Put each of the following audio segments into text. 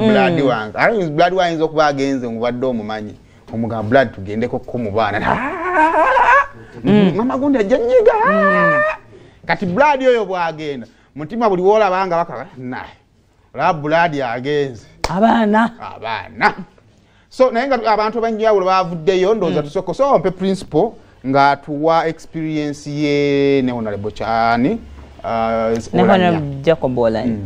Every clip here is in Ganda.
blood wange ali blood wayinza okuba agenze ngubadde omumanyi omugamba blood tugendeko ko mu baana mama gundi ajjanyiga kati blood yoyo bwagenda mutima buli wola banga baka naye ola blood agenze abaana so naye nga abantu banjawulo bavuddeyo ndoza tusoko so mpe principle nga tuwa experience ye ne honorable Chani ne honorable Jacob Oulanyah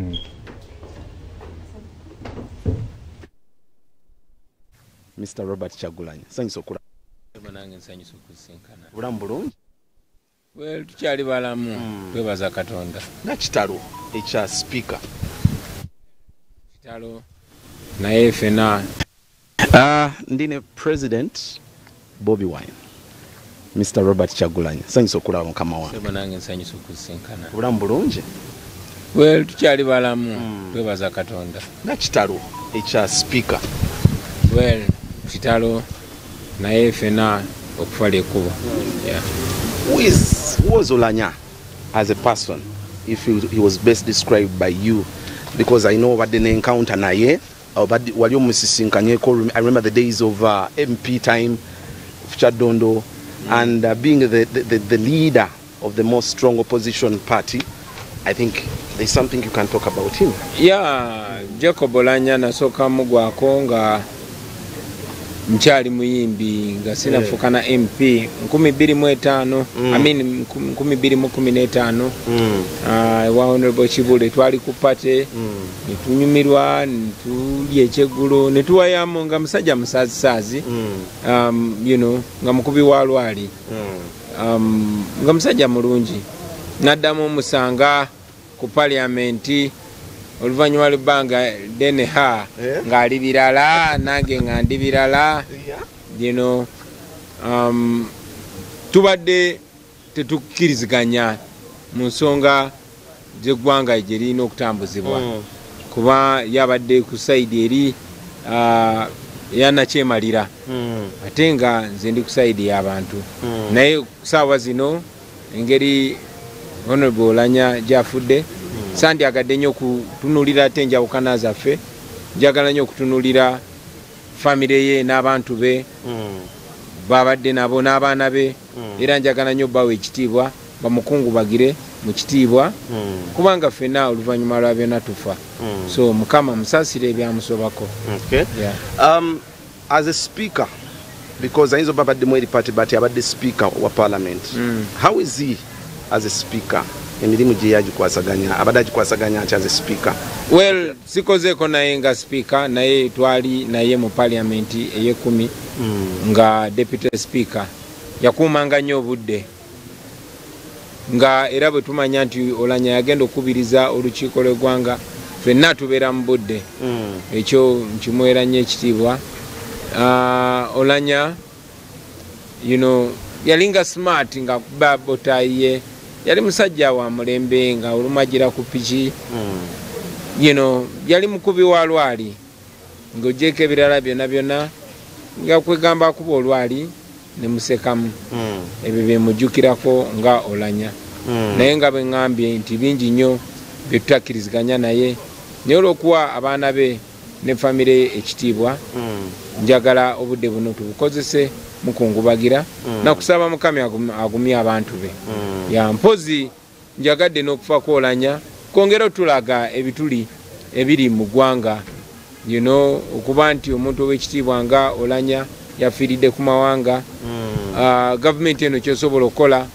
Mr. Robert Kyagulanyi sanyiso kula banange sanyiso kusinkana bulambulungi well tukyali balamu twebaza Katonda na kitalo ekya speaker kitalo naye fena ndine president Bobi Wine Mr. Robert Kyagulanyi sanyiso kula mukama wange banange sanyiso kusinkana bulambulungi well tukyali balamu twebaza Katonda na kitalo ekya speaker well kitalo naye fena okufala ekubo Who was Oulanyah as a person if he was best described by you? Because I know what the encounter naye wali omusisinkanye ko I remember the days of MP time Chadondo and being the leader of the most strong opposition party. I think there's something you can talk about him. Yeah, Jacob Oulanyah nasoka mugwako nga mchali muyimbi nga sina fukana MP 2015 I mean 2015 wa honorable Chibule twali kupate nitunyumirwa nitulye ekyeggulo netuwayamu nga musajja musazi you know nga mukubi walwali nga musajja mulungi naddamu musanga ku parliament oluvanyuma lubanga deneha ngali birala nange ngandi birala you know tubadde tetukiriziganya mu nsonga zegwanga jerino okutambuzibwa kuba yabadde ku side eri yana kyemalira ate nga nze ndi ku side y'abantu naye kusaawa zino engeri honorable Oulanyah gyafudde sandi agadde nnyo kutunulira ate enjawukana zaffe njagala nnyo okutunulira famire ye n'abantu be babadde nabo n'abaana be era njagala nnyo bawe ekitiibwa bamukungubagire mu kitiibwa kubanga ffenna oluvannyuma lwa byonna tufa so mukama musaasire ebyamusobako as a speaker because ayinza babadde mweri party but abadde speaker wa parliament how is he as a speaker emirimu gye yagikwasaganya abadde agikwasaganya as a speaker well sikozeeko naye nga speaker naye twali naye mu parliament eye10 nga deputy speaker yakuumanga nnyo obudde nga era bwe tumanya nti Oulanyah yagenda okubiriza olukiiko lw'eggwanga ffenna tubeera mu budde ekyo nkimwera nnyo ekitiibwa Oulanyah you know yalinga smart nga kuba botaye yali musajja wa mulembe nga olumagira ku piki you know yali mukubi wa lwali ng'ogyeko ebirala byonna nga kwegamba kuba olwali ne musekamu ebyo byemujjukirako nga Oulanyah naye nga bwe ŋŋambye nti bingi nnyo bye tutakkiriziganya naye naye olw'okuwa abaana be ne famire ekitiibwa njagala obudde buno tubukozese mukungubagira nakusaba mukama agumye abantu be ya mpozi njagadde n'okufa kwa Oulanyah kwongera tulaga ebituli ebiri mu ggwanga you know okuba nti omuntu ow'ekitiibwa nga Oulanyah yafiiridde ku mawanga gavumenti eno kyosobola okukola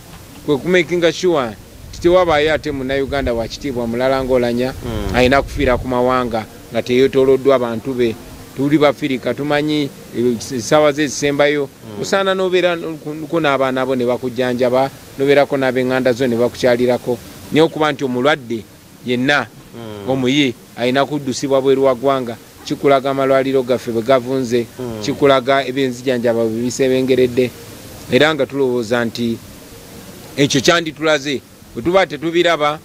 kwe kumakinga sure titewabaayo ate munnayuganda wa kitiibwa mulala nga Oulanyah alina kufiira ku mawanga nga teyeetooloddwa abantu be tuli bafirika tumanyi essaawa ze ezisembayo osaana n'obeerako n'abaana bo ne bakujjanjaba n'obeerako n'ab'eŋŋanda zo ne bakukyalirako naye okuba nti omulwadde yenna omuye alina kuddusibwa bweru wa ggwanga kikulaga amalwaliro gaffe bwe gavunze kikulaga ebyenzijanjaba bwe bisebengeredde era nga tulowooza nti ekyo kyanditulaze bwe tuba tetubiraba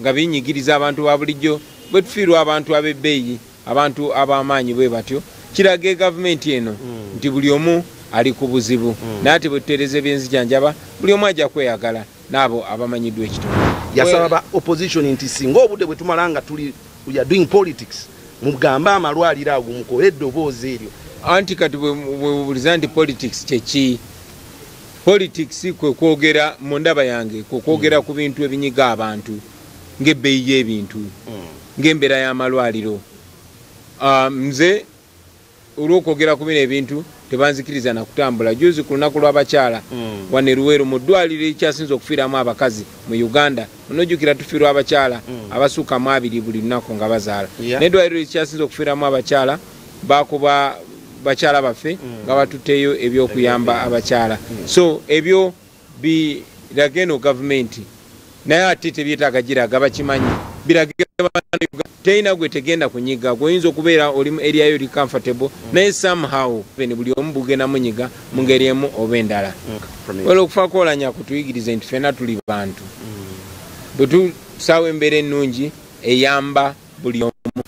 nga binyigiriza abantu ba bulijjo bwe tufiirwa abantu ab'ebbeeyi abantu ab'amaanyi bwe batyo kiraga gavumenti eno nti buli omu ali ku buzibu naye ate bwe tuteereza ebyenzijanjaba buli omu ajja kweyagala n'abo abamanyiddwa ekitundu yasaba ba opposition nti singa obudde bwe tumala nga we are doing politics mugamba amalwaliro ago mukole eddoboozi eryo anti kati bwebuuliza nti politics kyeki politics kwe kwogera mu ndaba yange kwe kwogera ku bintu ebinyiga abantu ng'ebbeeyi y'ebintu ng'embeera y'amalwaliro nze olw'okwogera ku bino ebintu tebanzikiriza na kutambula juzi ku lunaku lw'abakyala wane Luweero mu ddwaliro ekyasinze okufiiramu abakazi mu Uganda onojjukira tufiirwa abakyala abasukka mu 2 buli lunaku nga bazaala n'eddwaliro ekyasinze okufiiramu abakyala bakuba bakyala baffe nga batutteyo ebyokuyamba abakyala so ebyo birage eno gavumenti naye ate tebyetaaga giraga bakimanyi birage teyina gwe tegenda kunyiga gweyinza okubeera oli eriayo li comfortable naye somehow buli omu bugenda munyiga mu ngeri emu oba endala wala okufaako Oulanyah kutuyigiriza nti ffenna tuli bantu bwe tusaawa embeera ennungi eyamba buli omu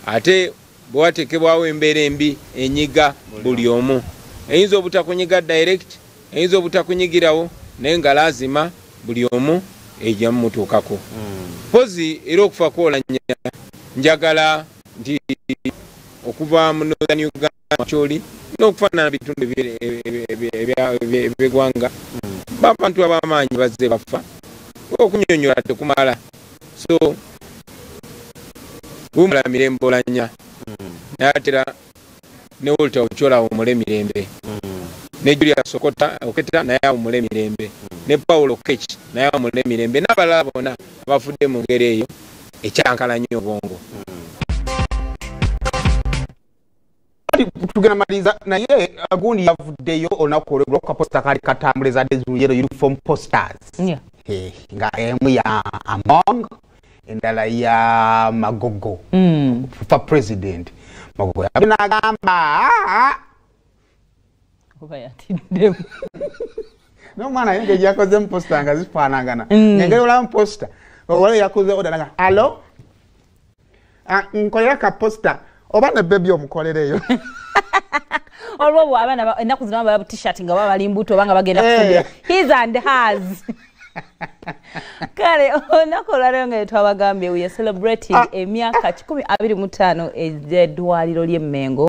ate bwe wateekebwawo embeera embi enyiga buli omu eyinza obutakunyiga direct eyinza obutakunyigirawo naye nga lazima buli omu ejja mumutuukako pozi era okufaako Oulanyah njagala nti okuva mu Northern Uganda kyoli n'okufaanana bitundu eby'eggwanga babantu ab'amaanyi bazze bafa okunyonyola tekumala so gumala mirembe Oulanyah n'atera ne Walter Ochola awumule mirembe ne Julius Oketa naye awumule mirembe ne Paul Okech naye awumule mirembe n'abalala bonna abafudde mu ngeri eyo ekyankala nnyo obwongo tugenda maliza naye agundi yavuddeyo olunaku olweggulo ku kaposta kaali katambula ezadde ziyero uniform posters nga emu ya Among endala ya Magogo for president Magogo yabe n'agamba kuba yatiddemu n'omwana yenge yakoze mu posta nga zifaanagana ngeri olamu posta wale yakoze odalaga alo nkolera ka posta oba ne baby omukolereyo olwo abana ennaku zino baba t-shirt nga baba bali mbuto obanga bagenda kufundira his and hers kale olunaku olwaleero nga twabagambye we are celebrating emyaka 25 ez'eddwaliro ly'e Mengo